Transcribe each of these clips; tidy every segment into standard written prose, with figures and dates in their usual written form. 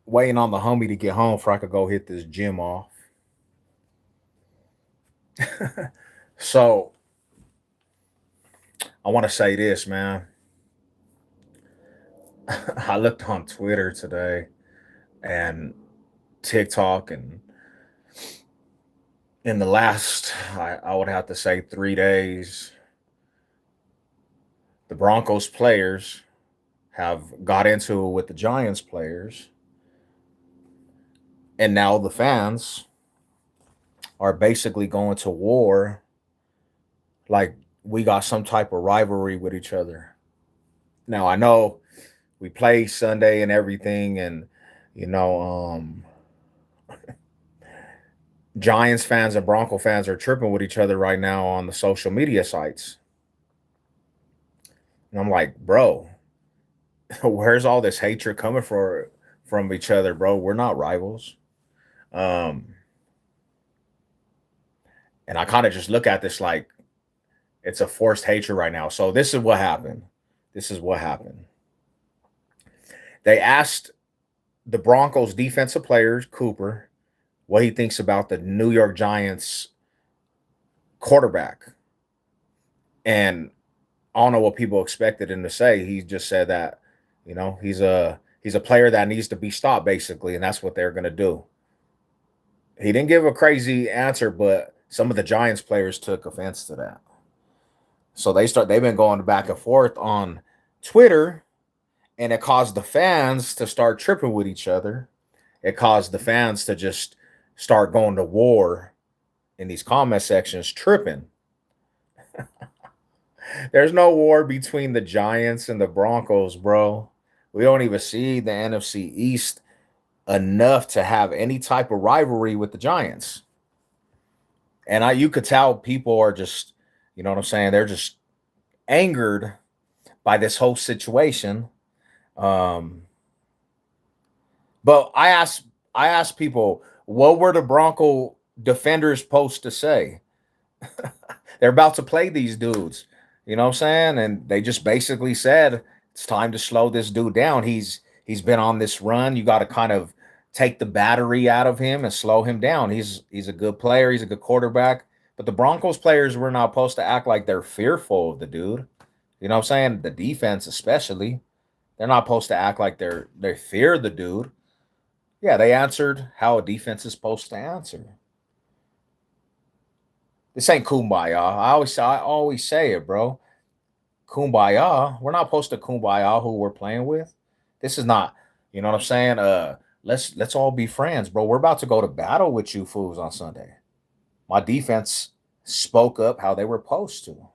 waiting on the homie to get home for I could go hit this gym off. So I want to say this, man. I looked on Twitter today and TikTok, and in the last, I would have to say, 3 days, the Broncos players have got into it with the Giants players, and now the fans are basically going to war like we got some type of rivalry with each other. Now I know we play Sunday and everything, and you know, Giants fans and Bronco fans are tripping with each other right now on the social media sites. And I'm like, bro, where's all this hatred coming from each other, bro? We're not rivals. Um, and I kind of just look at this like it's a forced hatred right now. So this is what happened. This is what happened. They asked the Broncos defensive players, Cooper, what he thinks about the New York Giants quarterback. And I don't know what people expected him to say. He just said that, he's a player that needs to be stopped, basically, and that's what they're gonna do. He didn't give a crazy answer, but some of the Giants players took offense to that. So they've been going back and forth on Twitter, and it caused the fans to start tripping with each other. It caused the fans to just start going to war in these comment sections, tripping. There's no war between the Giants and the Broncos, bro. We don't even see the NFC East enough to have any type of rivalry with the Giants. And you could tell people are just, you know what I'm saying? They're just angered by this whole situation. Um, but I asked people, what were the Bronco defenders supposed to say? They're about to play these dudes. You know what I'm saying? And they just basically said it's time to slow this dude down. He's been on this run. You got to kind of take the battery out of him and slow him down. He's a good player. He's a good quarterback. But the Broncos players were not supposed to act like they're fearful of the dude. You know what I'm saying? The defense, especially, they're not supposed to act like they fear the dude. Yeah, they answered how a defense is supposed to answer. This ain't kumbaya. I always say it, bro. Kumbaya. We're not supposed to kumbaya who we're playing with. This is not, you know what I'm saying? Let's all be friends, bro. We're about to go to battle with you fools on Sunday. My defense spoke up how they were supposed to.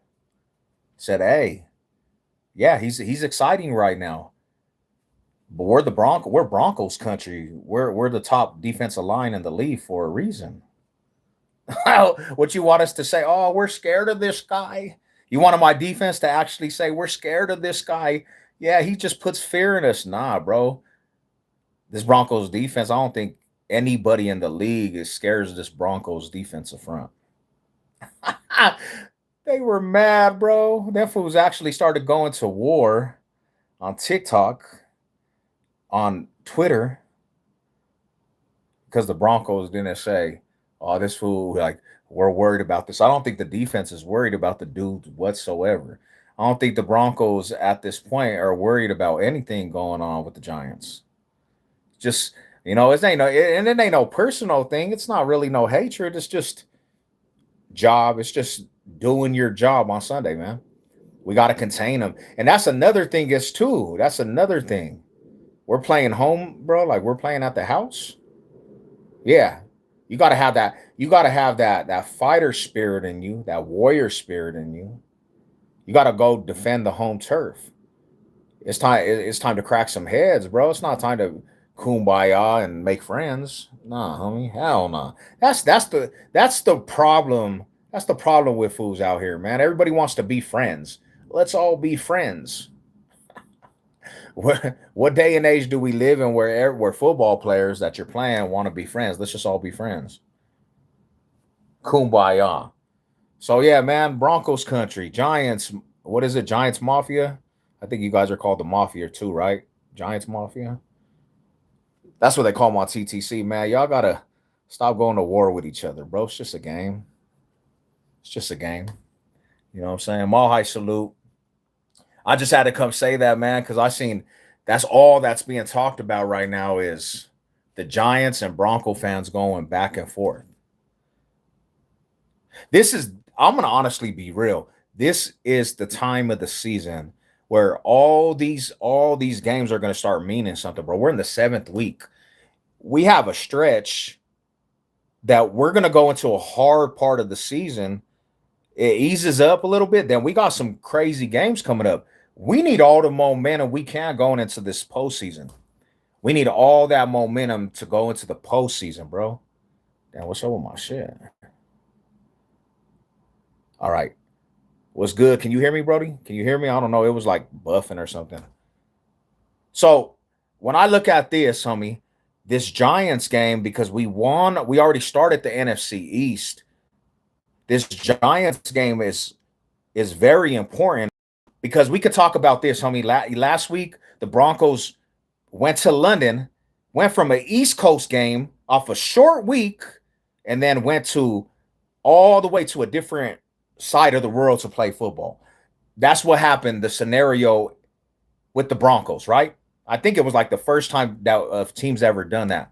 Said, hey, yeah, he's exciting right now. But we're Broncos country. We're the top defensive line in the league for a reason. What you want us to say? Oh, we're scared of this guy. You wanted my defense to actually say we're scared of this guy. Yeah, he just puts fear in us. Nah, bro. This Broncos defense, I don't think anybody in the league is scared of this Broncos defensive front. They were mad, bro. Them fools actually started going to war on TikTok, on Twitter, because the Broncos didn't say, "Oh, this fool like we're worried about this." I don't think the defense is worried about the dude whatsoever. I don't think the Broncos at this point are worried about anything going on with the Giants. Just it ain't no personal thing. It's not really no hatred. It's just job. It's just doing your job on Sunday, man. We got to contain them, and that's another thing. Is too. That's another thing. We're playing home, bro. Like we're playing at the house. Yeah, you got to have that. You got to have that fighter spirit in you, that warrior spirit in you. You got to go defend the home turf. It's time. It's time to crack some heads, bro. It's not time to kumbaya and make friends. Nah, homie. Hell no. Nah. That's the problem. That's the problem with fools out here, man. Everybody wants to be friends. Let's all be friends. What day and age do we live in where football players that you're playing want to be friends? Let's just all be friends. Kumbaya. So yeah, man, Broncos country, Giants. What is it? Giants Mafia. I think you guys are called the Mafia too, right? Giants Mafia. That's what they call my TTC, man. Y'all gotta stop going to war with each other, bro. It's just a game. It's just a game. You know what I'm saying? Mall high salute. I just had to come say that, man, because I seen that's all that's being talked about right now is the Giants and Bronco fans going back and forth. This is I'm gonna honestly be real. This is the time of the season where all these games are gonna start meaning something, bro. We're in the 7th week. We have a stretch that we're gonna go into a hard part of the season. It eases up a little bit. Then we got some crazy games coming up. We need all the momentum we can going into this postseason. We need all that momentum to go into the postseason, bro. Damn, what's up with my shit? All right. What's good? Can you hear me, Brody? Can you hear me? I don't know. It was like buffing or something. So when I look at this, homie, this Giants game, because we won, we already started the NFC East. This Giants game is very important because we could talk about this, homie. Last week, the Broncos went to London, went from an East Coast game off a short week, and then went to all the way to a different side of the world to play football. That's what happened, the scenario with the Broncos, right? I think it was like the first time that teams ever done that.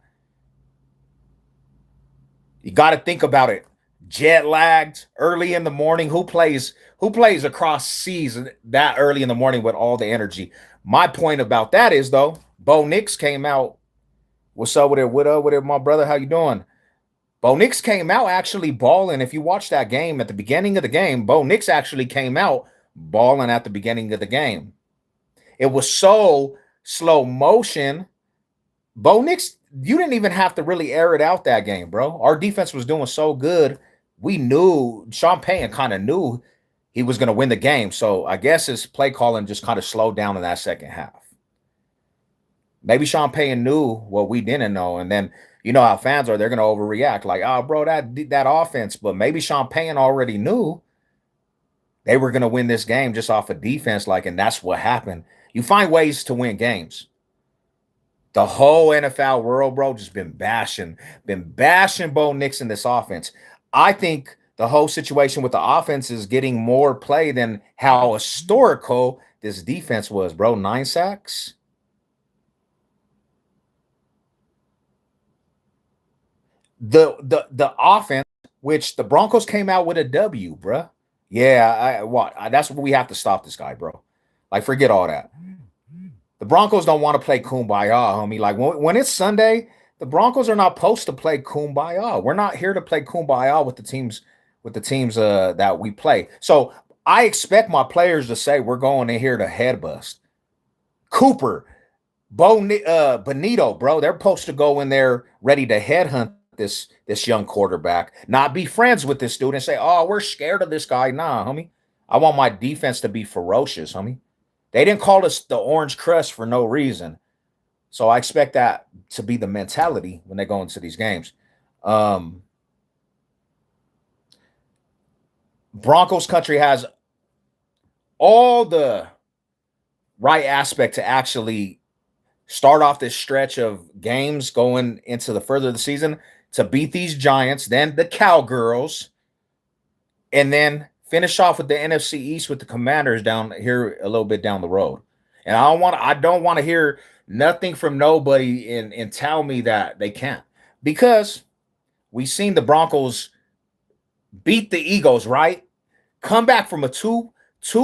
You got to think about it. Jet lagged early in the morning. Who plays across seas that early in the morning with all the energy? My point about that is though, Bo Nix came out. What's up with it? What up with it, my brother? How you doing? Bo Nix came out actually balling. If you watch that game at the beginning of the game, Bo Nix actually came out balling at the beginning of the game. It was so slow motion. Bo Nix, you didn't even have to really air it out that game, bro. Our defense was doing so good. We knew Sean Payton kind of knew he was going to win the game. So I guess his play calling just kind of slowed down in that second half. Maybe Sean Payton knew what we didn't know. And then you know how fans are, they're going to overreact like, oh, bro, that offense. But maybe Sean Payton already knew they were going to win this game just off of defense. And that's what happened. You find ways to win games. The whole NFL world, bro, just been bashing Bo Nix in this offense. I think the whole situation with the offense is getting more play than how historical this defense was, bro. 9 sacks. The offense, which the Broncos came out with a W, bro. Yeah, that's what we have to stop this guy, bro. Forget all that. The Broncos don't want to play kumbaya, homie. When it's Sunday, the Broncos are not supposed to play kumbaya. We're not here to play kumbaya with the teams that we play. So I expect my players to say we're going in here to head bust. Cooper, Benito, bro, they're supposed to go in there ready to headhunt this young quarterback, not be friends with this dude and say, oh, we're scared of this guy. Nah, homie. I want my defense to be ferocious, homie. They didn't call us the Orange Crush for no reason. So I expect that to be the mentality when they go into these games. Broncos country has all the right aspect to actually start off this stretch of games going into the further of the season to beat these Giants, then the Cowgirls, and then finish off with the NFC East with the Commanders down here a little bit down the road. And I don't want to hear nothing from nobody and tell me that they can't. Because we've seen the Broncos beat the Eagles, right? Come back from a two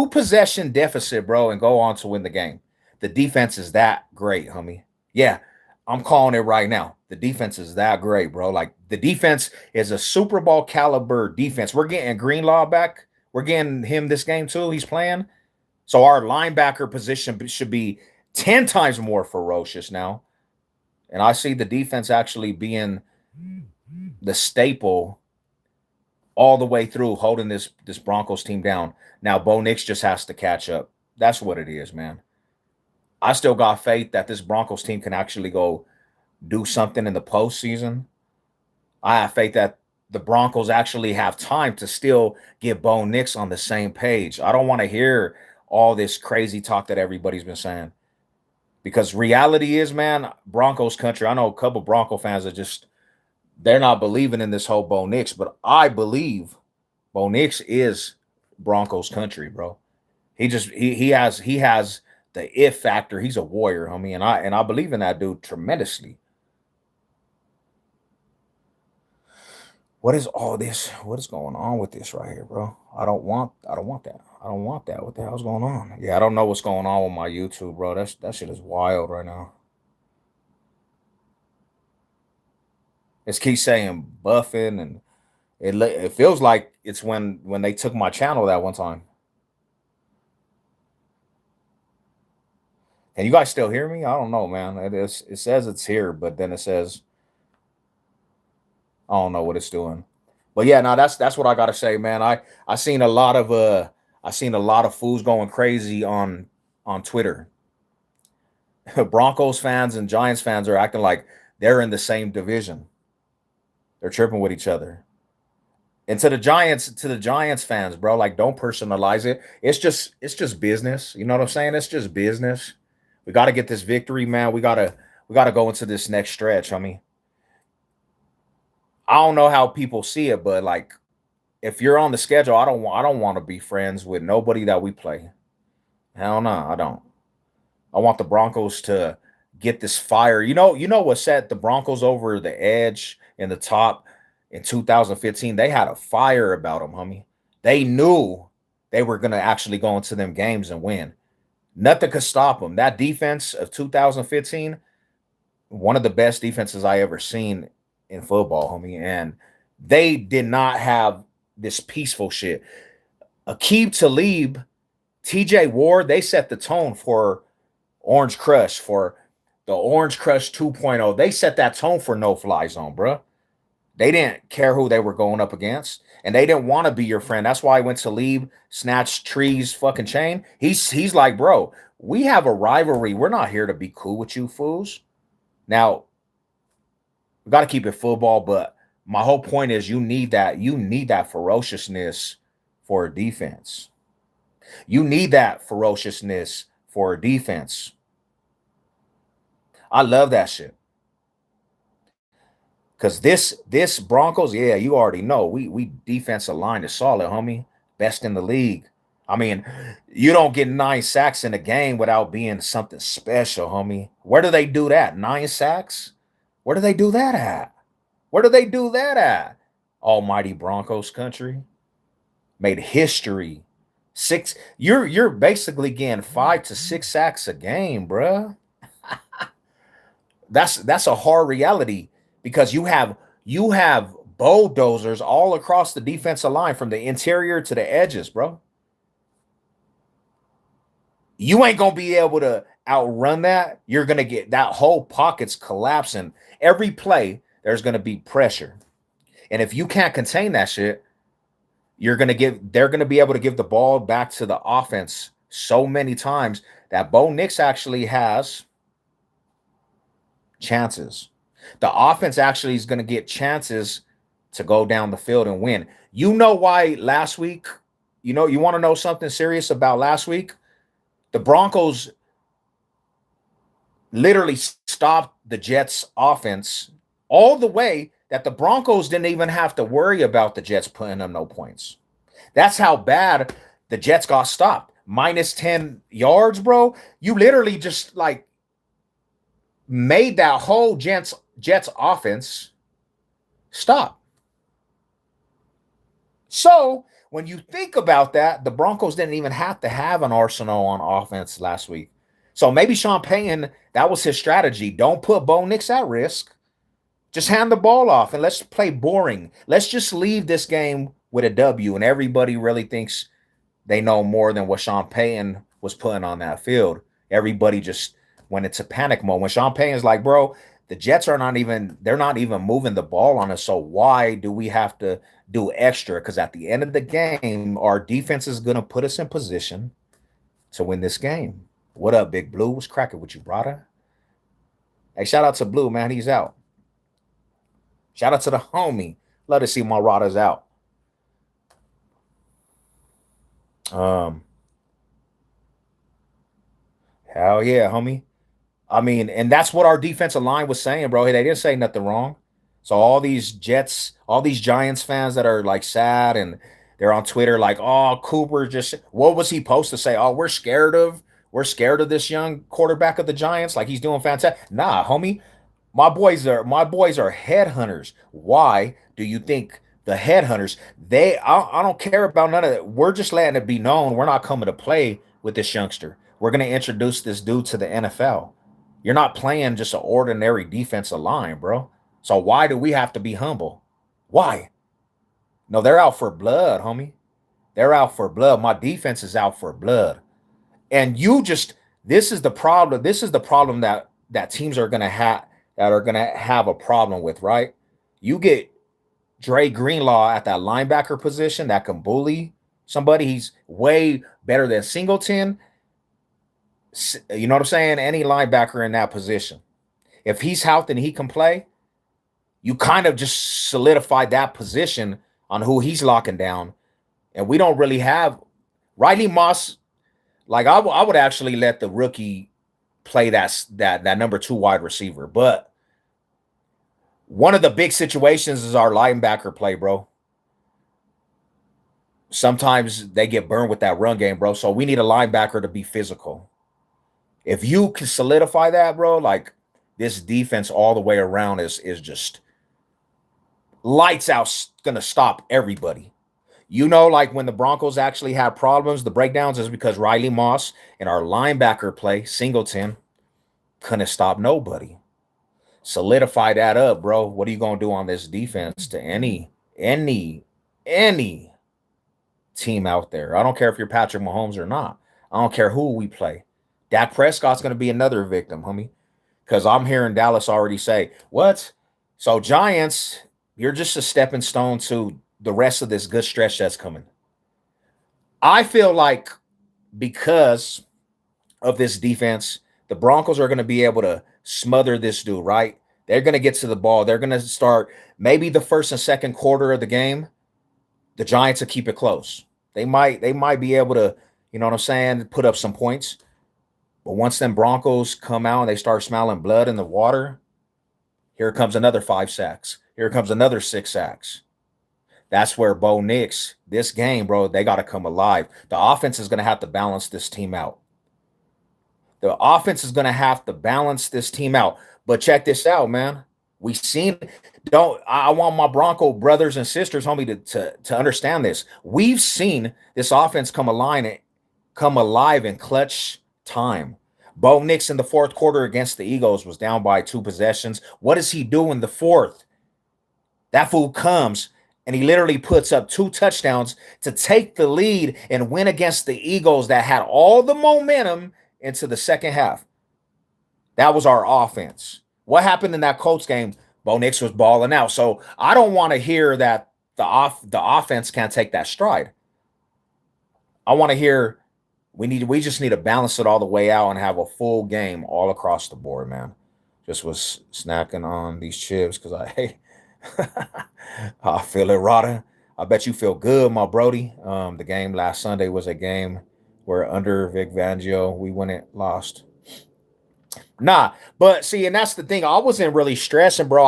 possession deficit, bro, and go on to win the game. The defense is that great, homie. Yeah, I'm calling it right now. The defense is that great, bro. The defense is a Super Bowl caliber defense. We're getting Greenlaw back. We're getting him this game too. He's playing. So our linebacker position should be 10 times more ferocious now. And I see the defense actually being the staple all the way through, holding this Broncos team down. Now, Bo Nix just has to catch up. That's what it is, man. I still got faith that this Broncos team can actually go do something in the postseason. I have faith that the Broncos actually have time to still get Bo Nix on the same page. I don't want to hear all this crazy talk that everybody's been saying. Because reality is, man, Broncos country. I know a couple Bronco fans are just they're not believing in this whole Bo Nix, but I believe Bo Nix is Broncos country, bro. He has the if factor. He's a warrior, homie, and I believe in that dude tremendously. What is all this? What is going on with this right here, bro? I don't want that. I don't want that. What the hell's going on? Yeah, I don't know what's going on with my YouTube, bro. That shit is wild right now. It's keep saying buffing, and it feels like it's when they took my channel that one time. Can you guys still hear me? I don't know, man. It says it's here, but then it says I don't know what it's doing. But yeah, no, that's what I gotta say, man. I seen a lot of I seen a lot of fools going crazy on Twitter. Broncos fans and Giants fans are acting like they're in the same division. They're tripping with each other. And to the Giants fans, bro, like don't personalize it. It's just business. You know what I'm saying? It's just business. We got to get this victory, man. We gotta go into this next stretch. I mean, I don't know how people see it, but like if you're on the schedule, I don't want to be friends with nobody that we play. Hell no, I don't. I want the Broncos to get this fire. You know what set the Broncos over the edge in the top in 2015? They had a fire about them, homie. They knew they were gonna actually go into them games and win. Nothing could stop them. That defense of 2015, one of the best defenses I ever seen in football, homie. And they did not have this peaceful shit. Aqib Talib, TJ Ward, they set the tone for Orange Crush, for the Orange Crush 2.0. They set that tone for no fly zone, bro. They didn't care who they were going up against, and they didn't want to be your friend. That's why I went to leave, snatch trees, fucking chain. He's like, bro, we have a rivalry. We're not here to be cool with you fools. Now we got to keep it football, but my whole point is you need that ferociousness for a defense. You need that ferociousness for a defense. I love that shit. Cause this Broncos, yeah, you already know we defensive line is solid, homie. Best in the league. I mean, you don't get 9 sacks in a game without being something special, homie. Where do they do that? 9 sacks? Where do they do that at? Where do they do that at? Almighty Broncos country made history. Six, you're basically getting 5 to 6 sacks a game, bruh. That's a hard reality because you have bulldozers all across the defensive line from the interior to the edges, bro. You ain't gonna be able to outrun that. You're gonna get that whole pocket's collapsing. Every play, there's gonna be pressure. And if you can't contain that shit, they're gonna be able to give the ball back to the offense so many times that Bo Nix actually has chances. The offense actually is going to get chances to go down the field and win. You know why last week? You want to know something serious about last week? The Broncos literally stopped the Jets offense all the way that the Broncos didn't even have to worry about the Jets putting them no points. That's how bad the Jets got stopped. Minus 10 yards, bro. You literally just like made that whole Jets offense stop. So when you think about that, the Broncos didn't even have to have an arsenal on offense last week. So maybe Sean Payton, that was his strategy. Don't put Bo Nix at risk. Just hand the ball off and let's play boring. Let's just leave this game with a W. And everybody really thinks they know more than what Sean Payton was putting on that field. Everybody just went into panic mode. When Sean Payton's like, bro, the Jets they're not even moving the ball on us. So why do we have to do extra? Because at the end of the game, our defense is going to put us in position to win this game. What up, Big Blue? What's cracking with you, brother? Hey, shout out to Blue, man. He's out. Shout out to the homie. Love to see my Radas out. Um, Hell yeah, homie. I mean, and that's what our defensive line was saying, bro. Hey, they didn't say nothing wrong. So all these Jets, all these Giants fans that are like sad and they're on Twitter like, "Oh, Cooper just what was he supposed to say? Oh, we're scared of this young quarterback of the Giants like he's doing fantastic." Nah, homie, my boys are headhunters. Why do you think the headhunters? I don't care about none of that. We're just letting it be known we're not coming to play with this youngster. We're gonna introduce this dude to the NFL. You're not playing just an ordinary defensive line, bro. So why do we have to be humble? Why? No, they're out for blood, homie. They're out for blood. My defense is out for blood. And you just this is the problem. This is the problem that teams are gonna have a problem with, right? You get Dre Greenlaw at that linebacker position that can bully somebody. He's way better than Singleton. You know what I'm saying? Any linebacker in that position. If he's healthy and he can play, you kind of just solidified that position on who he's locking down. And we don't really have Riley Moss. Like I would actually let the rookie play that number two wide receiver. But one of the big situations is our linebacker play, bro. Sometimes they get burned with that run game, bro. So we need a linebacker to be physical. If you can solidify that, bro, like this defense all the way around is just lights out, gonna stop everybody. You know, like when the Broncos actually had problems, the breakdowns is because Riley Moss and our linebacker play, Singleton, couldn't stop nobody. Solidify that up, bro. What are you gonna do on this defense to any team out there? I don't care if you're Patrick Mahomes or not. I don't care who we play. Dak Prescott's gonna be another victim, homie. Because I'm hearing Dallas already say, what? So Giants, you're just a stepping stone to the rest of this good stretch that's coming. I feel like because of this defense, the Broncos are going to be able to smother this dude, right? They're going to get to the ball. They're going to start maybe the first and second quarter of the game. The Giants will keep it close. They might be able to, you know what I'm saying, put up some points. But once them Broncos come out and they start smelling blood in the water, here comes another 5 sacks. Here comes another 6 sacks. That's where Bo Nix, this game, bro, they got to come alive. The offense is going to have to balance this team out. The offense is going to have to balance this team out. But check this out, man. We seen don't I want my Bronco brothers and sisters, homie, to understand this. We've seen this offense come alive in clutch time. Bo Nix in the fourth quarter against the Eagles was down by 2 possessions. What does he do in the fourth? That fool comes and he literally puts up 2 touchdowns to take the lead and win against the Eagles that had all the momentum into the second half. That was our offense. What happened in that Colts game? Bo Nix was balling out. So I don't want to hear that the offense can't take that stride. I want to hear we just need to balance it all the way out and have a full game all across the board, man. Just was snacking on these chips because I feel it rotting. I bet you feel good, my Brody. The game last Sunday was a game where under Vic Fangio we went it lost. Nah, but see, and that's the thing. I wasn't really stressing, bro.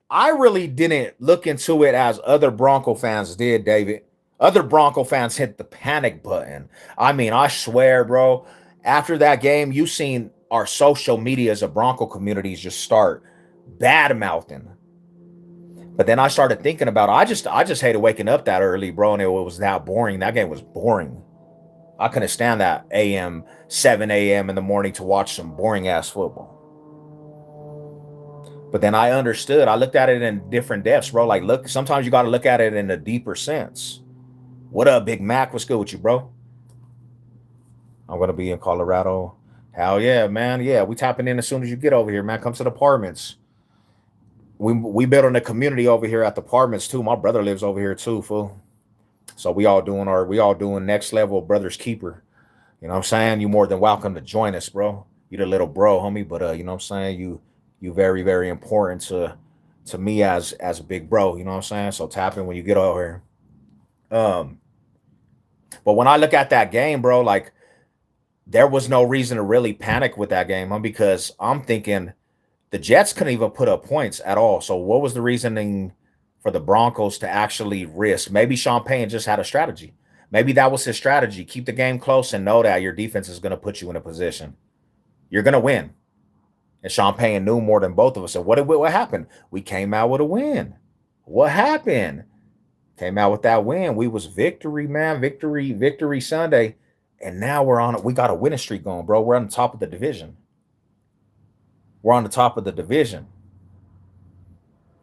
I really didn't look into it as other Bronco fans did, David. Other Bronco fans hit the panic button. I mean, I swear, bro, after that game, you seen our social media as a Bronco communities just start bad mouthing. But then I started thinking about it. I just hated waking up that early, bro, and it was that boring. That game was boring. I couldn't stand that 7 a.m. in the morning to watch some boring ass football. But then I understood. I looked at it in different depths, bro. Like, look, sometimes you got to look at it in a deeper sense. What up, Big Mac? What's good with you, bro? I'm gonna be in Colorado. Hell yeah, man. Yeah, we tapping in as soon as you get over here, man. Come to the apartments. We building a community over here at the apartments too. My brother lives over here too, fool. So we all doing next level brothers keeper. You know what I'm saying? You more than welcome to join us, bro. You the little bro, homie, but you know what I'm saying? You very, very important to me as a big bro, you know what I'm saying? So tap in when you get over here. But when I look at that game, bro, like there was no reason to really panic with that game, huh? Because I'm thinking the Jets couldn't even put up points at all. So what was the reasoning for the Broncos to actually risk? Maybe Sean Payton just had a strategy. Maybe that was his strategy. Keep the game close and know that your defense is going to put you in a position. You're going to win. And Sean Payton knew more than both of us. And what happened? We came out with a win. What happened? Came out with that win. We was victory, man. Victory Sunday. And now we're on it. We got a winning streak going, bro. We're on the top of the division. We're on the top of the division.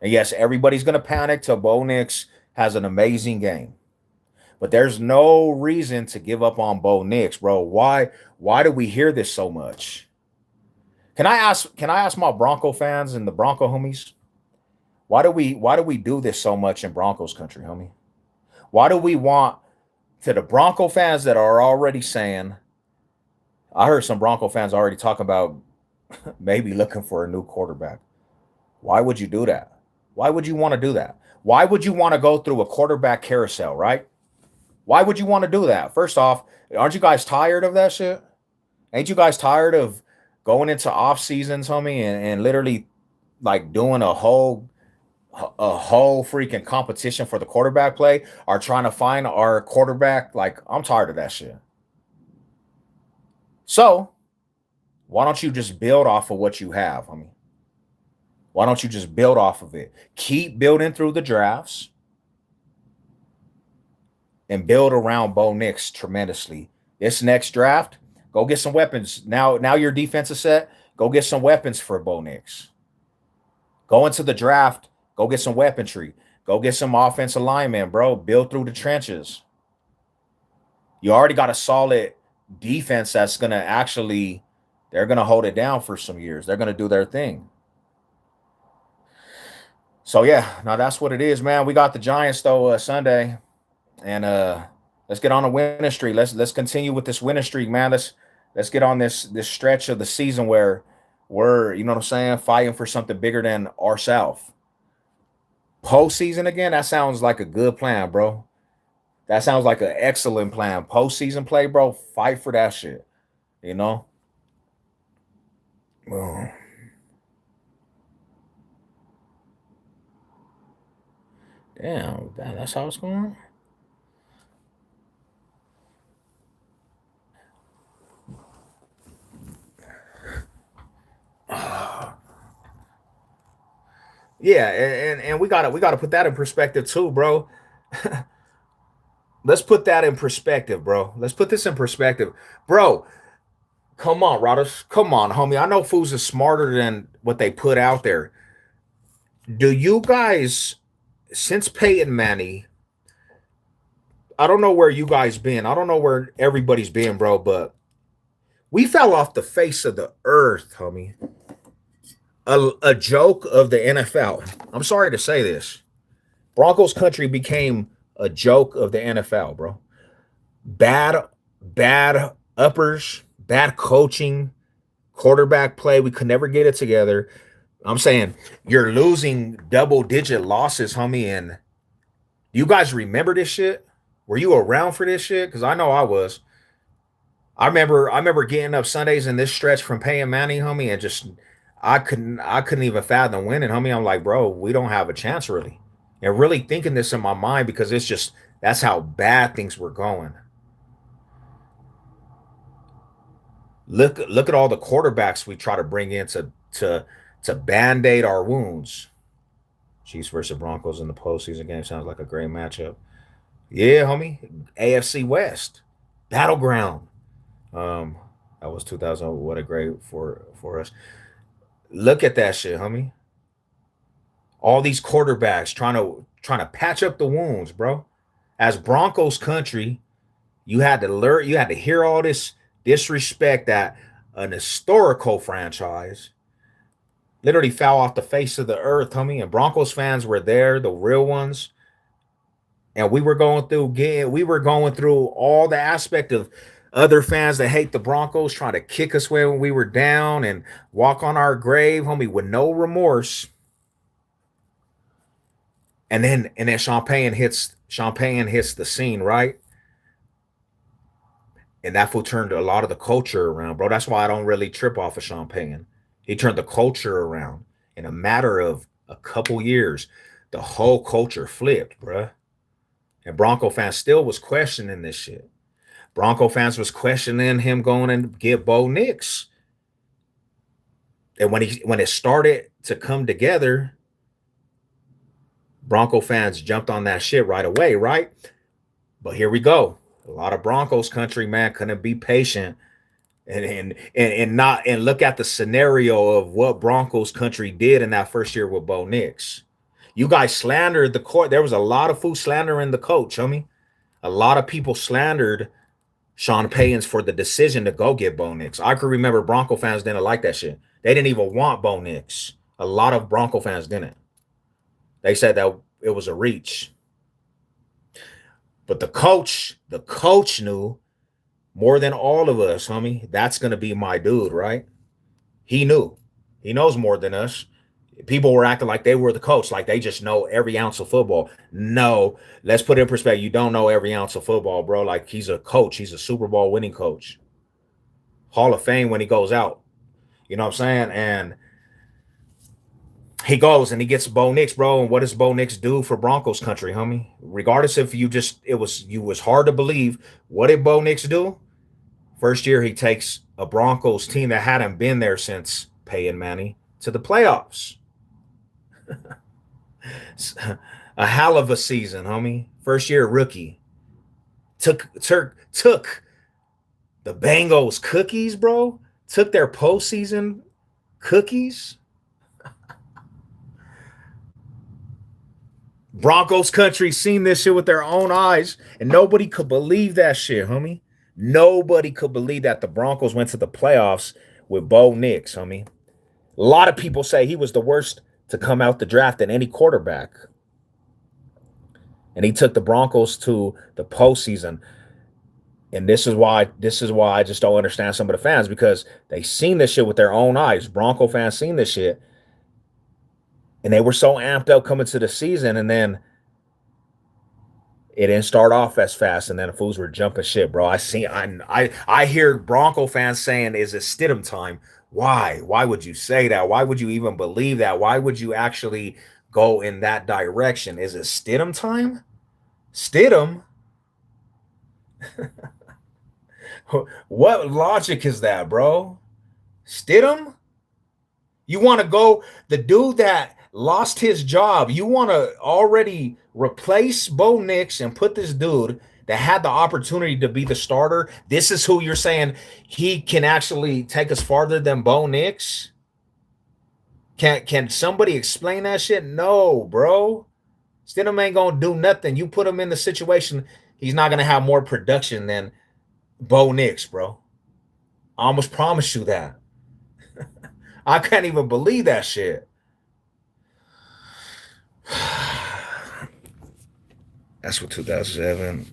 And yes, everybody's going to panic till Bo Nix has an amazing game. But there's no reason to give up on Bo Nix, bro. Why do we hear this so much? Can I ask my Bronco fans and the Bronco homies? Why do we do this so much in Broncos country, homie? Why do we want to the Bronco fans that are already saying, I heard some Bronco fans already talking about maybe looking for a new quarterback. Why would you do that? Why would you want to do that? Why would you want to go through a quarterback carousel, right? Why would you want to do that? First off, aren't you guys tired of that shit? Ain't you guys tired of going into off seasons, homie, and literally like doing a whole freaking competition for the quarterback play or trying to find our quarterback? Like, I'm tired of that shit. So why don't you just build off of what you have, homie? Why don't you just build off of it? Keep building through the drafts and build around Bo Nix tremendously. This next draft, go get some weapons. Now your defense is set. Go get some weapons for Bo Nix. Go into the draft. Go get some weaponry. Go get some offensive linemen, bro. Build through the trenches. You already got a solid defense that's going to actually, they're going to hold it down for some years. They're going to do their thing. So, yeah, now that's what it is, man. We got the Giants, though, Sunday. And let's get on a winning streak. Let's continue with this winning streak, man. Let's get on this stretch of the season where we're, you know what I'm saying, fighting for something bigger than ourselves. Postseason again, that sounds like a good plan, bro. That sounds like an excellent plan. Postseason play, bro. Fight for that shit. You know? Oh, damn, that's how it's going. Yeah, and we gotta put that in perspective too, bro. Let's put that in perspective, bro. Let's put this in perspective, bro. Come on, Rodders. Come on, homie. I know fools is smarter than what they put out there. Do you guys, since Peyton Manning, I don't know where you guys been. I don't know where everybody's been, bro, but we fell off the face of the earth, homie. A joke of the NFL. I'm sorry to say this. Broncos country became a joke of the NFL, bro. Bad, bad uppers, bad coaching, quarterback play. We could never get it together. I'm saying you're losing double digit losses, homie. And you guys remember this shit? Were you around for this shit? Because I know I was. I remember getting up Sundays in this stretch from Payne Manning, homie, and just I couldn't even fathom winning, homie. I'm like, bro, we don't have a chance really. And really thinking this in my mind because it's just that's how bad things were going. Look at all the quarterbacks we try to bring in to band-aid our wounds. Chiefs versus Broncos in the postseason game sounds like a great matchup. Yeah, homie. AFC West. Battleground. Um, that was 2000. What a great for us. Look at that shit, homie. All these quarterbacks trying to patch up the wounds, bro. As Broncos country, you had to hear all this disrespect that an historical franchise literally fell off the face of the earth, homie. And Broncos fans were there, the real ones. And we were going through all the aspect of other fans that hate the Broncos trying to kick us when we were down and walk on our grave, homie, with no remorse. And then Champagne hits the scene, right? And that fool turned a lot of the culture around, bro. That's why I don't really trip off of Sean Payton. He turned the culture around in a matter of a couple years. The whole culture flipped, bro. And Bronco fans still was questioning this shit. Bronco fans was questioning him going and get Bo Nix. And when it started to come together, Bronco fans jumped on that shit right away, right? But here we go. A lot of Broncos country, man, couldn't be patient and look at the scenario of what Broncos country did in that first year with Bo Nix. You guys slandered the court. There was a lot of food slandering the coach, homie. A lot of people slandered Sean Payton's for the decision to go get Bo Nix. I can remember Bronco fans didn't like that shit. They didn't even want Bo Nix. A lot of Bronco fans didn't. They said that it was a reach. But the coach knew more than all of us, homie. That's going to be my dude, right? He knew. He knows more than us. People were acting like they were the coach, like they just know every ounce of football. No, let's put it in perspective. You don't know every ounce of football, bro. Like, he's a coach. He's a Super Bowl winning coach. Hall of Fame when he goes out. You know what I'm saying? And he goes and he gets Bo Nix, bro. And what does Bo Nix do for Broncos country, homie? Regardless if you was hard to believe. What did Bo Nix do? First year, he takes a Broncos team that hadn't been there since Peyton Manning to the playoffs. A hell of a season, homie. First year rookie. Took the Bengals cookies, bro. Took their postseason cookies. Broncos country seen this shit with their own eyes, and nobody could believe that shit, homie. Nobody could believe that the Broncos went to the playoffs with Bo Nix, homie. A lot of people say he was the worst to come out the draft than any quarterback. And he took the Broncos to the postseason. And this is why I just don't understand some of the fans, because they seen this shit with their own eyes. Bronco fans seen this shit. And they were so amped up coming to the season, and then it didn't start off as fast, and then the fools were jumping shit, bro. I hear Bronco fans saying, "Is it Stidham time?" Why? Why would you say that? Why would you even believe that? Why would you actually go in that direction? Is it Stidham time? Stidham? What logic is that, bro? Stidham? You want to go the dude that lost his job? You want to already replace Bo Nix and put this dude that had the opportunity to be the starter? This is who you're saying he can actually take us farther than Bo Nix? Can somebody explain that shit? No, bro. Stidham ain't gonna do nothing. You put him in the situation, he's not gonna have more production than Bo Nix, bro. I almost promise you that. I can't even believe that shit. That's what 2007,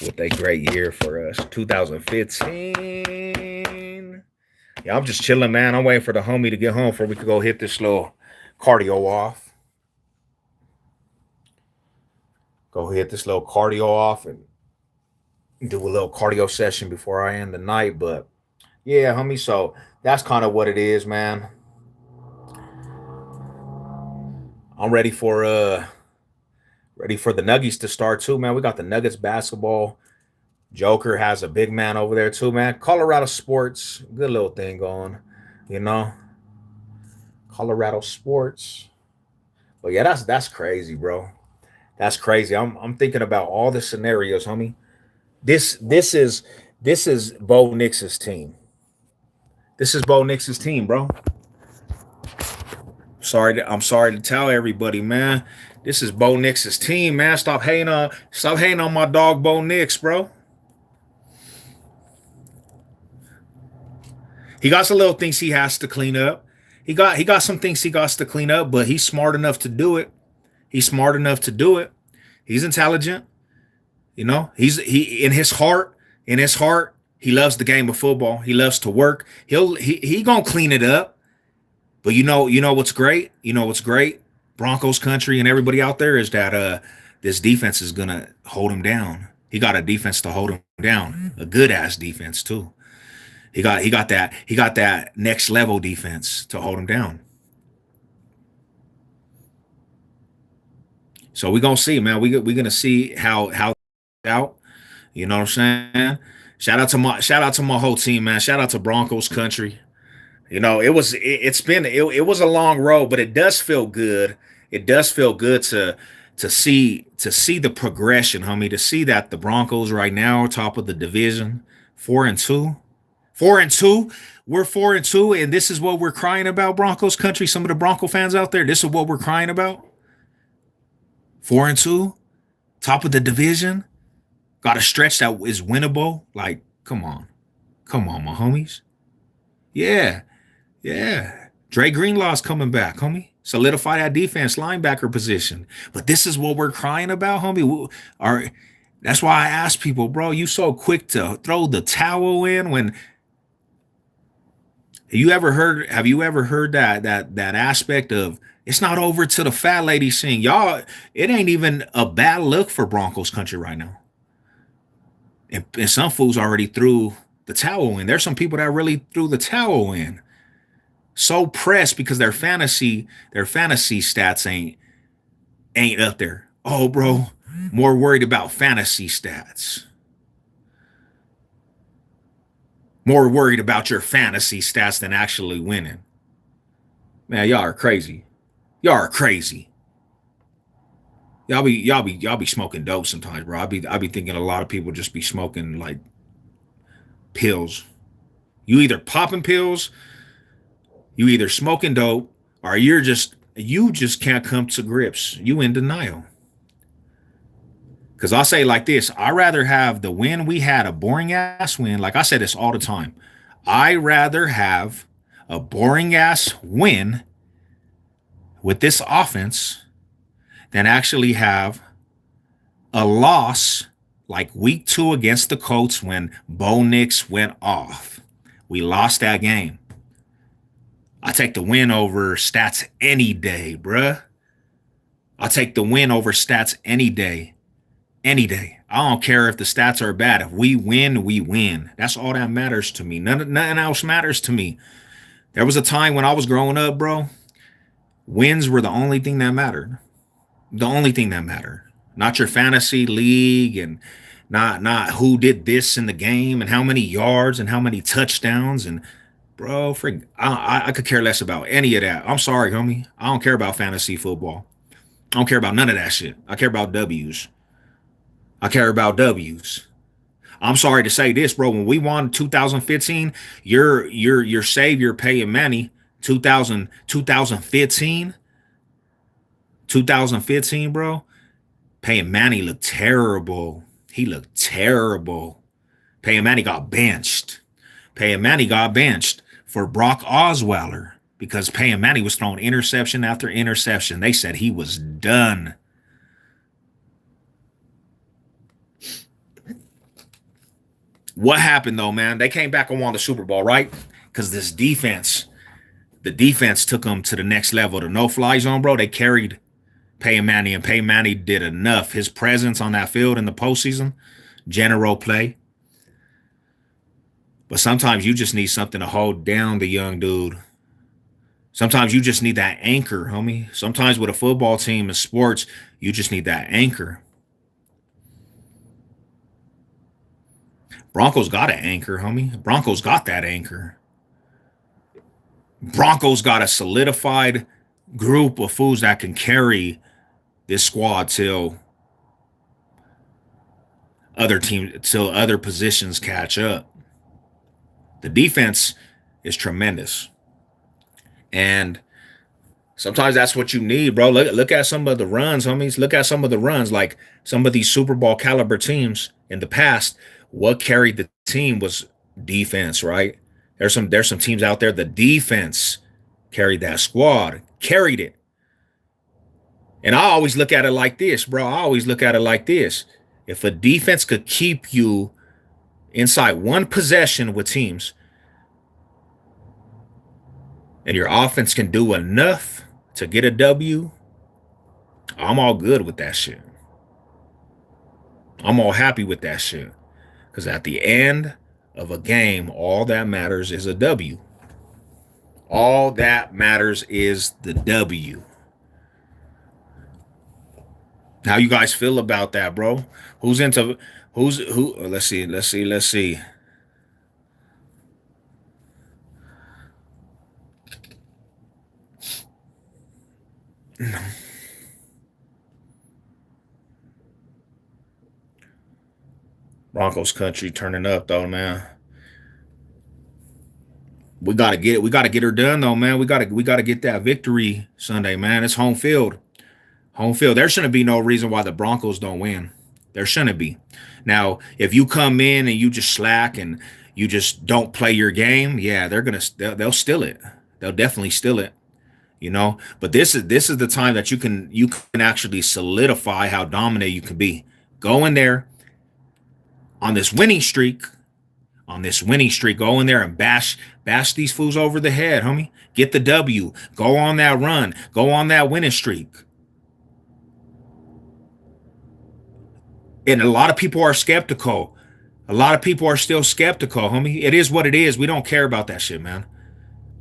what a great year for us. 2015. Yeah, I'm just chilling, man. I'm waiting for the homie to get home before we could go hit this little cardio off. Go hit this little cardio off and do a little cardio session before I end the night. But yeah, homie, so that's kind of what it is, man. I'm ready for the Nuggets to start too, man. We got the Nuggets basketball. Joker has a big man over there too, man. Colorado sports, good little thing going, you know. Colorado sports. But yeah, that's crazy, bro. That's crazy. I'm thinking about all the scenarios, homie. This is Bo Nix's team. This is Bo Nix's team, bro. I'm sorry to tell everybody, man. This is Bo Nix's team, man. Stop hating on my dog Bo Nix, bro. He got some little things he has to clean up. He got some things he got to clean up, but he's smart enough to do it. He's smart enough to do it. He's intelligent. You know, he in his heart, he loves the game of football. He loves to work. He gonna clean it up. But you know what's great? You know what's great? Broncos country and everybody out there is that this defense is gonna hold him down. He got a defense to hold him down, a good ass defense too. He got that next level defense to hold him down. So we're gonna see, man. We're gonna see how out. You know what I'm saying? Shout out to my whole team, man. Shout out to Broncos country. It's been a long road, but it does feel good. It does feel good to see the progression, homie. To see that the Broncos right now are top of the division, 4-2, 4-2. We're 4-2, and this is what we're crying about, Broncos country. Some of the Bronco fans out there, this is what we're crying about. 4-2, top of the division. Got a stretch that is winnable. Like, come on, my homies. Yeah, yeah. Dre Greenlaw's coming back, homie. Solidify that defense linebacker position. But this is what we're crying about, homie. That's why I ask people, bro, you so quick to throw the towel in when have you ever heard that aspect of it's not over till the fat lady sing? Y'all, it ain't even a bad look for Broncos country right now. And some fools already threw the towel in. There's some people that really threw the towel in. So pressed because their fantasy stats ain't up there. Oh, bro, more worried about fantasy stats. More worried about your fantasy stats than actually winning. Man, y'all are crazy. Y'all are crazy. Y'all be smoking dope sometimes, bro. I be thinking a lot of people just be smoking like pills. You either popping pills, you either smoking dope, or you just can't come to grips. You in denial. Cause I'll say like this: I rather have the win we had, a boring ass win. Like I say this all the time. I rather have a boring ass win with this offense than actually have a loss like week 2 against the Colts when Bo Nix went off. We lost that game. I take the win over stats any day, bruh. I'll take the win over stats any day. Any day. I don't care if the stats are bad. If we win, we win. That's all that matters to me. Nothing else matters to me. There was a time when I was growing up, bro. Wins were the only thing that mattered. The only thing that mattered. Not your fantasy league and not who did this in the game and how many yards and how many touchdowns and bro, I could care less about any of that. I'm sorry, homie. I don't care about fantasy football. I don't care about none of that shit. I care about W's. I care about W's. I'm sorry to say this, bro. When we won 2015, your savior Peyton Manny, 2015, bro. Peyton Manny looked terrible. He looked terrible. Peyton Manny got benched. Peyton Manny got benched for Brock Osweiler because Peyton Manny was throwing interception after interception. They said he was done. What happened though, man? They came back and won the Super Bowl, right? Because the defense took them to the next level. The no-fly zone, bro, they carried Peyton Manny, and Peyton Manny did enough. His presence on that field in the postseason, general play. But sometimes you just need something to hold down the young dude. Sometimes you just need that anchor, homie. Sometimes with a football team in sports, you just need that anchor. Broncos got an anchor, homie. Broncos got that anchor. Broncos got a solidified group of fools that can carry this squad till other positions catch up. The defense is tremendous. And sometimes that's what you need, bro. Look at some of the runs, homies. Look at some of the runs, like some of these Super Bowl caliber teams in the past. What carried the team was defense, right? There's some teams out there. The defense carried that squad, carried it. And I always look at it like this, bro. I always look at it like this. If a defense could keep you inside one possession with teams, and your offense can do enough to get a W, I'm all good with that shit. I'm all happy with that shit. Because at the end of a game, all that matters is a W. All that matters is the W. How you guys feel about that, bro? Who's into who? Let's see. Broncos country turning up though, man. We gotta get it. We gotta get her done though, man. We gotta get that victory Sunday, man. It's home field. Home field. There shouldn't be no reason why the Broncos don't win. There shouldn't be. Now, if you come in and you just slack and you just don't play your game, yeah, they'll steal it. They'll definitely steal it. But this is the time that you can actually solidify how dominant you can be. Go in there on this winning streak, go in there and bash these fools over the head, homie. Get the W. Go on that run. Go on that winning streak. And a lot of people are skeptical. A lot of people are still skeptical, homie. It is what it is. We don't care about that shit, man.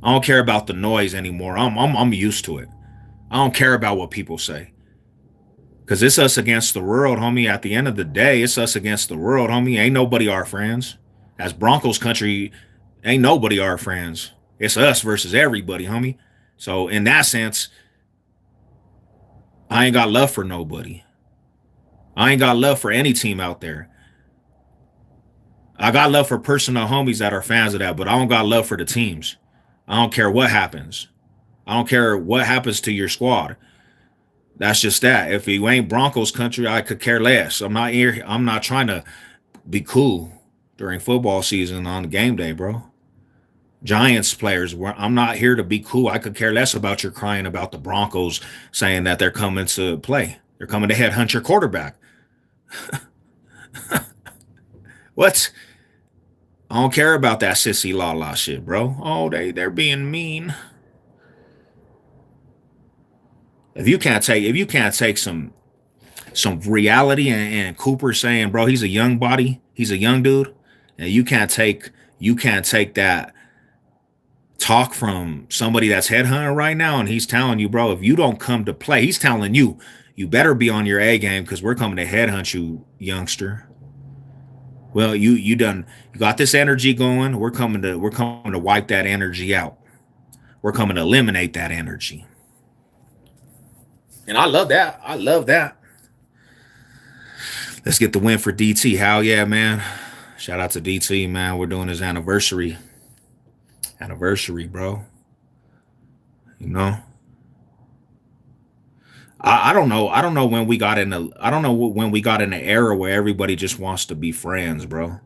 I don't care about the noise anymore. I'm used to it. I don't care about what people say. Cause it's us against the world, homie. At the end of the day, it's us against the world, homie. Ain't nobody our friends. As Broncos country, ain't nobody our friends. It's us versus everybody, homie. So in that sense, I ain't got love for nobody. I ain't got love for any team out there. I got love for personal homies that are fans of that, but I don't got love for the teams. I don't care what happens. I don't care what happens to your squad. That's just that. If you ain't Broncos country, I could care less. I'm not here. I'm not trying to be cool during football season on game day, bro. Giants players, I'm not here to be cool. I could care less about your crying about the Broncos saying that they're coming to play. They're coming to headhunt your quarterback. What? I don't care about that sissy la la shit, bro. Oh, they're being mean. If you can't take some reality and Cooper saying, bro, he's a young body, he's a young dude, and you can't take that talk from somebody that's headhunter right now, and he's telling you, bro, if you don't come to play, he's telling you, you better be on your A game because we're coming to headhunt you, youngster. Well, you got this energy going. We're coming to wipe that energy out. We're coming to eliminate that energy. And I love that. I love that. Let's get the win for DT. Hell yeah, man. Shout out to DT, man. We're doing his anniversary. Anniversary, bro. You know? I don't know. I don't know when we got in the I don't know when we got in the era where everybody just wants to be friends, bro.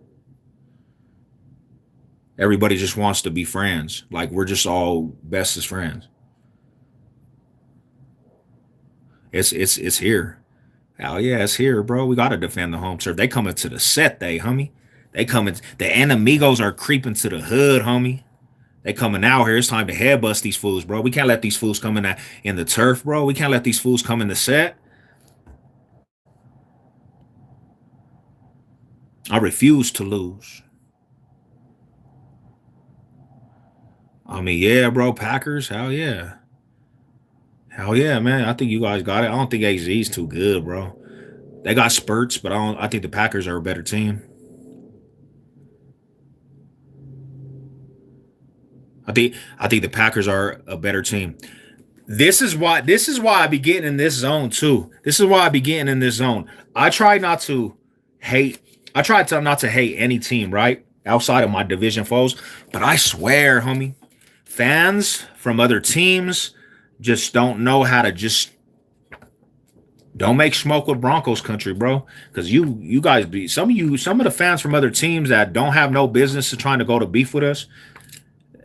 Everybody just wants to be friends. Like we're just all best as friends. It's here. Hell yeah, it's here, bro. We gotta defend the home turf. They coming to the set, homie. They coming. The enemigos are creeping to the hood, homie. They coming out here. It's time to head bust these fools, bro. We can't let these fools come in the turf, bro. We can't let these fools come in the set. I refuse to lose. I mean, yeah, bro. Packers, hell yeah. Hell yeah, man. I think you guys got it. I don't think AZ's too good, bro. They got spurts, but I think the Packers are a better team. I think the Packers are a better team. This is why I be getting in this zone too. This is why I be getting in this zone. I try not to hate. I try to not to hate any team, right? Outside of my division foes. But I swear, homie, fans from other teams just don't know how to just don't make smoke with Broncos country, bro. Because you guys be some of the fans from other teams that don't have no business to trying to go to beef with us.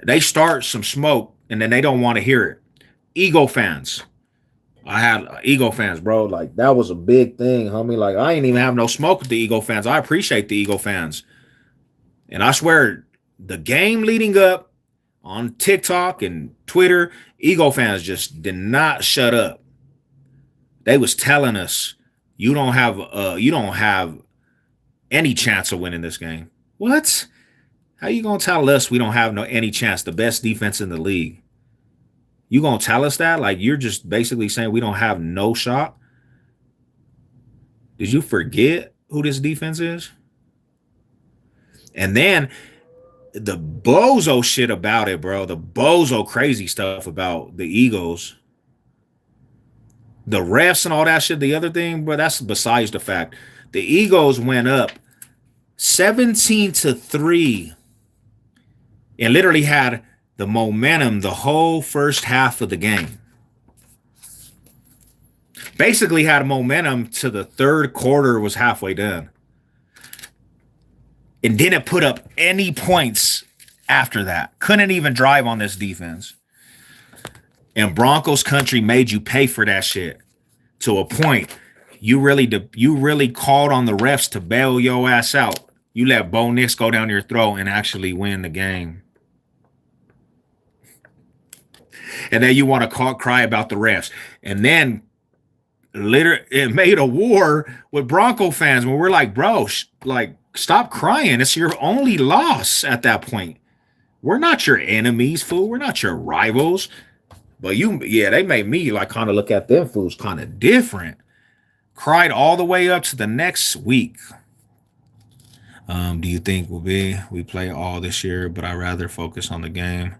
They start some smoke and then they don't want to hear it. Ego fans. I had ego fans, bro. Like that was a big thing, homie. Like I ain't even have no smoke with the ego fans. I appreciate the ego fans. And I swear, the game leading up on TikTok and Twitter, ego fans just did not shut up. They was telling us you don't have any chance of winning this game. What? How you gonna tell us we don't have no any chance? The best defense in the league. You gonna tell us that? Like you're just basically saying we don't have no shot? Did you forget who this defense is? And then the bozo shit about it, bro. The bozo crazy stuff about the Eagles. The refs and all that shit. The other thing, bro, that's besides the fact. The Eagles went up 17-3 and literally had the momentum the whole first half of the game. Basically had momentum to the third quarter was halfway done. And didn't put up any points after that. Couldn't even drive on this defense. And Broncos country made you pay for that shit to a point. You really called on the refs to bail your ass out. You let Bo Nix go down your throat and actually win the game. And then you want to cry about the refs. And then literally it made a war with Bronco fans when we're like, bro, stop crying. It's your only loss at that point. We're not your enemies, fool. We're not your rivals. But they made me like kind of look at them fools kind of different. Cried all the way up to the next week. Do you think we play all this year, but I'd rather focus on the game.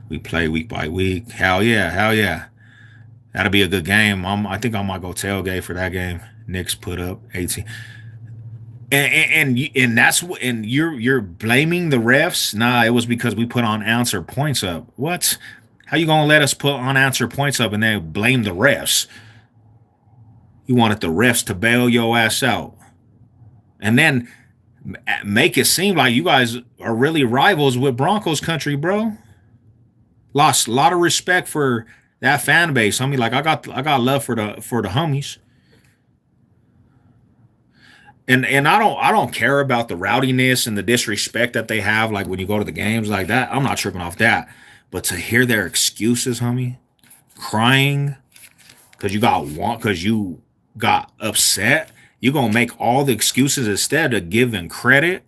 We play week by week. Hell yeah. That'll be a good game. I think I might go tailgate for that game. Knicks put up 18. And that's what, and you're blaming the refs? Nah, it was because we put unanswered points up. What? How you gonna let us put unanswered points up and then blame the refs? You wanted the refs to bail your ass out, and then make it seem like you guys are really rivals with Broncos country, bro. Lost a lot of respect for that fan base. I mean, like I got love for the homies. And I don't care about the rowdiness and the disrespect that they have, like when you go to the games like that. I'm not tripping off that. But to hear their excuses, homie, crying because you got upset, you're gonna make all the excuses instead of giving credit.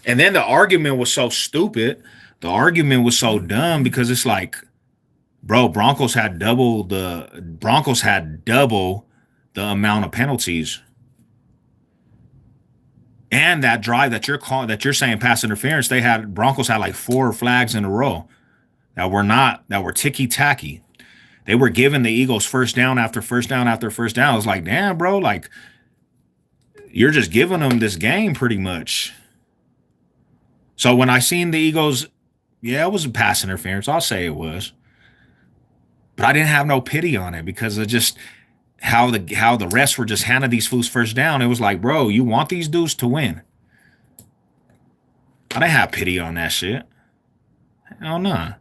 And then the argument was so stupid. The argument was so dumb because it's like, bro, Broncos had double the amount of penalties. And that drive that you're saying pass interference, Broncos had like 4 flags in a row that were ticky-tacky. They were giving the Eagles first down after first down after first down. It was like, damn, bro, like you're just giving them this game pretty much. So when I seen the Eagles, yeah, it was a pass interference. I'll say it was. But I didn't have no pity on it because of just how the refs were just handing these fools first down. It was like, bro, you want these dudes to win. I didn't have pity on that shit. Hell no.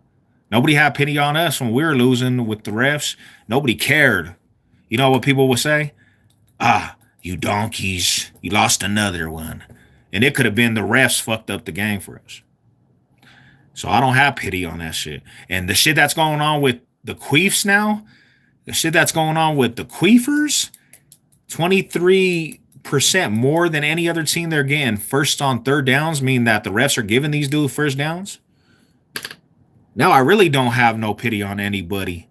Nobody had pity on us when we were losing with the refs. Nobody cared. You know what people would say? You donkeys. You lost another one. And it could have been the refs fucked up the game for us. So I don't have pity on that shit. And the shit that's going on with the Queefs now, the shit that's going on with the Queefers, 23% more than any other team they're getting first on third downs, mean that the refs are giving these dudes first downs. Now I really don't have no pity on anybody.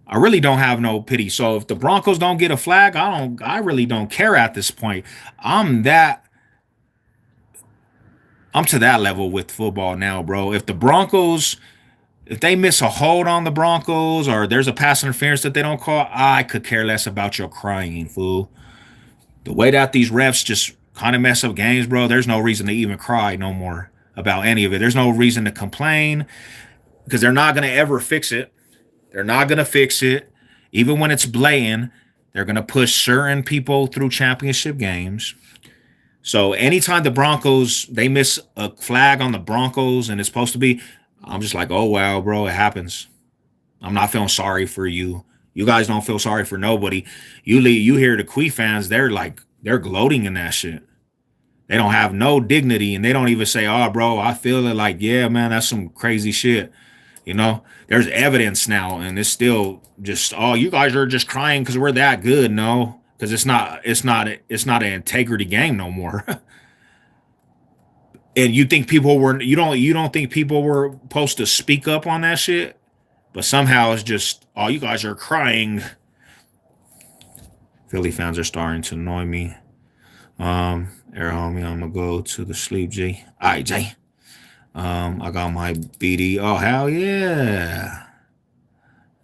I really don't have no pity. So if the Broncos don't get a flag, I really don't care at this point. I'm to that level with football now, bro. If they miss a hold on the Broncos or there's a pass interference that they don't call, I could care less about your crying, fool. The way that these refs just kind of mess up games, bro, there's no reason to even cry no more about any of it. There's no reason to complain because they're not going to ever fix it. They're not going to fix it. Even when it's blatant, they're going to push certain people through championship games. So anytime the Broncos, they miss a flag on the Broncos and it's supposed to be, I'm just like, oh, wow, bro, it happens. I'm not feeling sorry for you. You guys don't feel sorry for nobody. You hear the Quee fans, they're gloating in that shit. They don't have no dignity and they don't even say, oh, bro, I feel it. Like, yeah, man, that's some crazy shit. You know, there's evidence now and it's still just, oh, you guys are just crying because we're that good. No, because it's not an integrity game no more. And you don't think people were supposed to speak up on that shit, but somehow it's just, oh, you guys are crying. Philly fans are starting to annoy me. Air homie, I'm gonna go to the sleep, G. All right, Jay. I got my BD. Oh, hell yeah.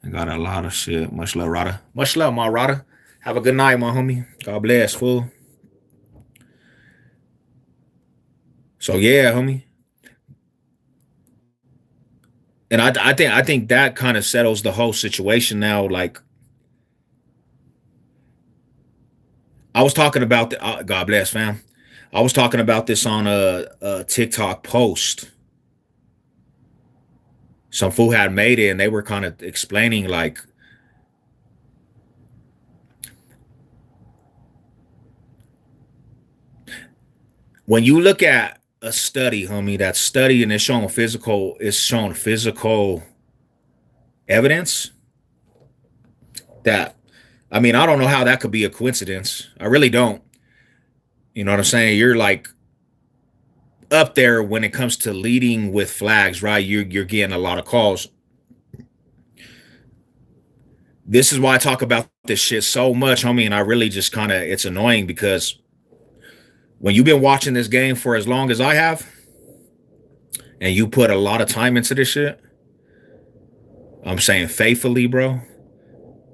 I got a lot of shit. Much love, Rada. Much love, my Rada. Have a good night, my homie. God bless, fool. So yeah, homie. And I think that kind of settles the whole situation now. Like I was talking about the God bless, fam. I was talking about this on a TikTok post. Some fool had made it, and they were kind of explaining like when you look at a study, homie, that study and it's showing physical evidence that I mean, I don't know how that could be a coincidence. I really don't. You know what I'm saying? You're like up there when it comes to leading with flags, right? You're getting a lot of calls. This is why I talk about this shit so much, homie, and I really just kind of it's annoying because when you've been watching this game for as long as I have, and you put a lot of time into this shit, I'm saying faithfully, bro,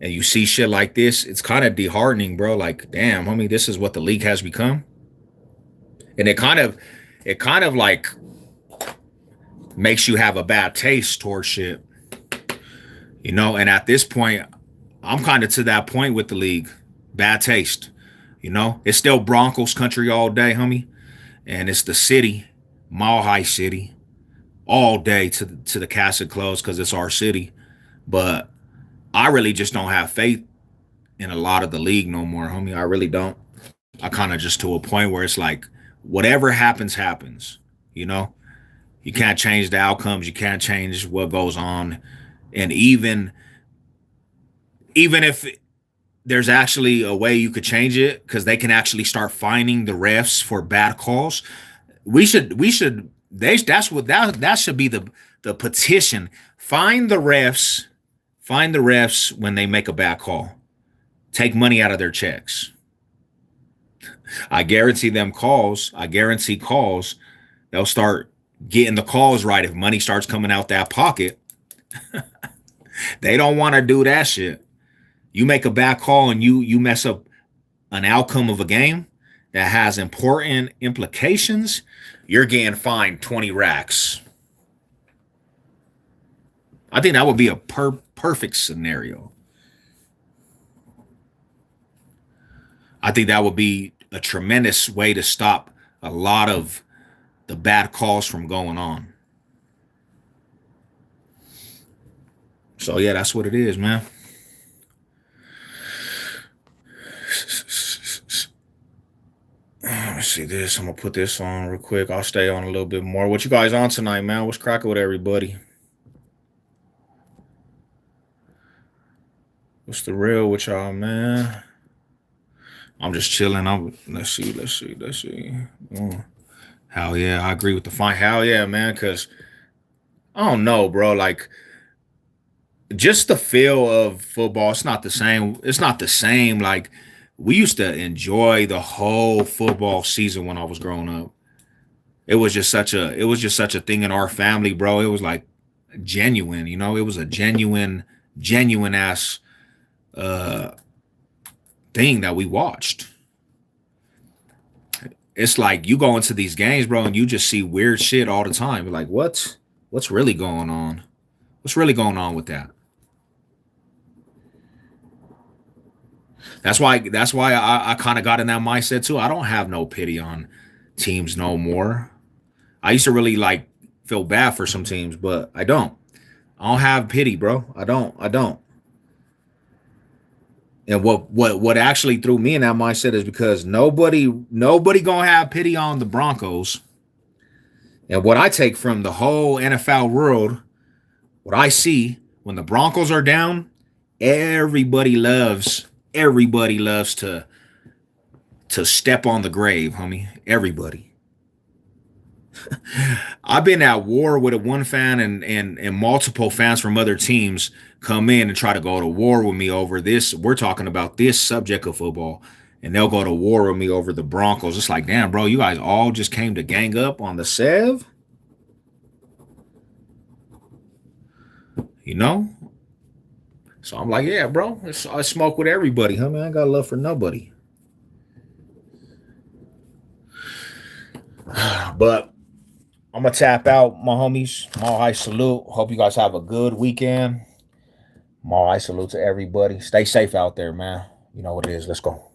and you see shit like this, it's kind of disheartening, bro. Like, damn, homie, this is what the league has become. And it kind of like makes you have a bad taste towards shit. And at this point, I'm kind of to that point with the league. Bad taste. It's still Broncos country all day, homie. And it's the city, Mile High City, all day to the casket close because it's our city. But I really just don't have faith in a lot of the league no more, homie. I really don't. I kind of just to a point where it's like whatever happens, happens. You know, you can't change the outcomes. You can't change what goes on, and even if there's actually a way you could change it because they can actually start fining the refs for bad calls. That should be the petition. Find the refs when they make a bad call. Take money out of their checks. I guarantee calls. They'll start getting the calls right if money starts coming out that pocket. They don't want to do that shit. You make a bad call and you mess up an outcome of a game that has important implications, you're getting fined 20 racks. I think that would be a perfect scenario. I think that would be a tremendous way to stop a lot of the bad calls from going on. So yeah, that's what it is, man. Let me see this. I'm gonna put this on real quick. I'll stay on a little bit more. What you guys on tonight, man? What's cracking with everybody? What's the real with y'all, man? I'm just chilling. Let's see. Hell yeah, I agree with the fine. Hell yeah, man. Cause I don't know, bro. Like just the feel of football, it's not the same. It's not the same. Like we used to enjoy the whole football season when I was growing up. It was just such a thing in our family, bro. It was like genuine, it was a genuine ass uh thing that we watched. It's like you go into these games, bro, and you just see weird shit all the time. You're like, what's really going on? What's really going on with that? That's why I kind of got in that mindset too. I don't have no pity on teams no more. I used to really like feel bad for some teams, but I don't. I don't have pity, bro. I don't. And what actually threw me in that mindset is because nobody gonna have pity on the Broncos. And what I take from the whole NFL world, what I see when the Broncos are down, everybody loves to to step on the grave, homie. Everybody. I've been at war with a one fan and multiple fans from other teams come in and try to go to war with me over this. We're talking about this subject of football, and they'll go to war with me over the Broncos. It's like, damn, bro, you guys all just came to gang up on the Sev? You know? So I'm like, yeah, bro, I smoke with everybody, homie. I ain't got love for nobody. But I'm gonna tap out, my homies. Mile high salute. Hope you guys have a good weekend. Mile high salute to everybody. Stay safe out there, man. You know what it is. Let's go.